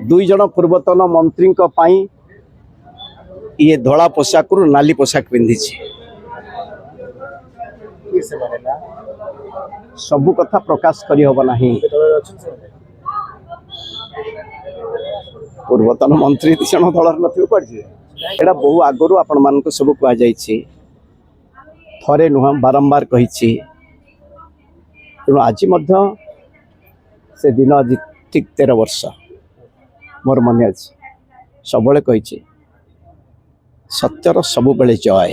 दुई जन पूर्वतन मंत्री ये धला पोशाक रु नाली पोशाक पिंधि सबु कथा प्रकाश करी हब नाही। पूर्वतन मंत्री दी जन दल नथिबो पड़े एटा बहु आगु आपण मान सब कह थरे नुह बारंबार कही तेणु आज से दिन आज ठीक 13 वर्ष मोर मन अच्छे सब कही सत्यर सबु बेले जय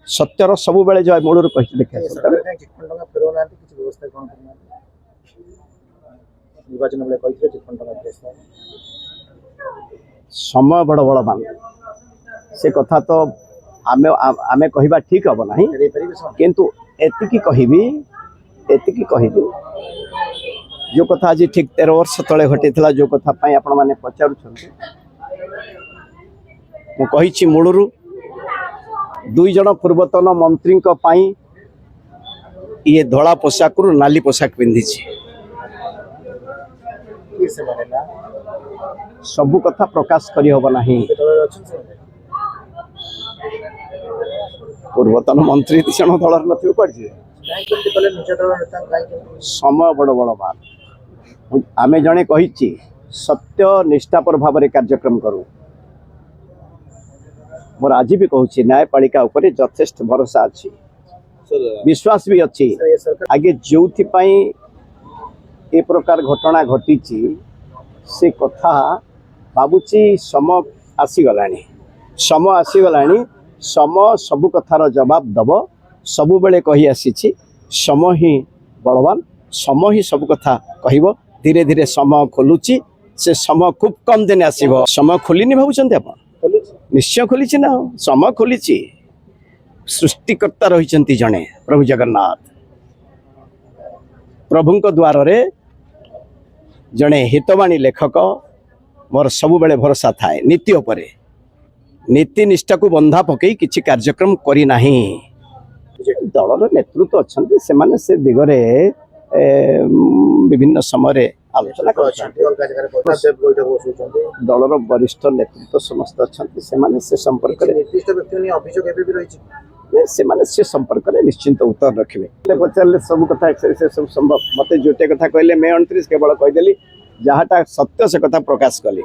सत्यर सबु बेले जय मूल कही देखिए समय बड़ बड़ मान से कथा तो आमे आमे कहिबा ठीक हब नाही किंतु एतिकी कहिबी जो कथा आज ठीक 13 वर्ष तले घटी जो कथा पाई आपण माने पचारुछन्ते मु कहिछि मूलरू दुई जन पूर्वतन मंत्री ये धला पोशाक रु नाली पोशाक पिंधि सबु कथा प्रकाश करी हब नाही। पूर्वतन मंत्री दी जन दल नथिबो पड़े समय बड़ बड़ बात आमे जने कही सत्य निष्ठापर भाव में कार्यक्रम करूँ मोर आज भी कहूँ न्यायपालिका उपरे यथेष्ट भरोसा अच्छी विश्वास भी अच्छी आगे जो ए प्रकार घटना घटी से कथा भावुची समय आसीगलानी समय सबु कथार जवाब दब सबु बेले कही आसी समय ही बलवान समय ही सब कथा कहब धीरे धीरे समय खोलुची से समय खूब कम दिन आसीबो समय खोलिनी भावुचंती आपण निश्चय खोली ना समय खोली सृष्टिकर्ता रही जड़े प्रभु जगन्नाथ प्रभुंक द्वार रे जड़े हितवाणी लेखक मोर सबु बेले भरोसा थाए नीति उपरे नीति निष्ठा को बंधा पकई किछि कार्यक्रम करी नाही दलर नेतृत्व अच्छा से दिगरे विभिन्न समय आलोचना दलर वरिष्ठ नेतृत्व समस्त अच्छा से संपर्क से संपर्क में निश्चिंत उत्तर रखिए पचारे सब कथा से सब संभव मत जोटे कथा कहले मैं 29 केवल कहीदेली जहाँटा सत्य से कथा प्रकाश कली।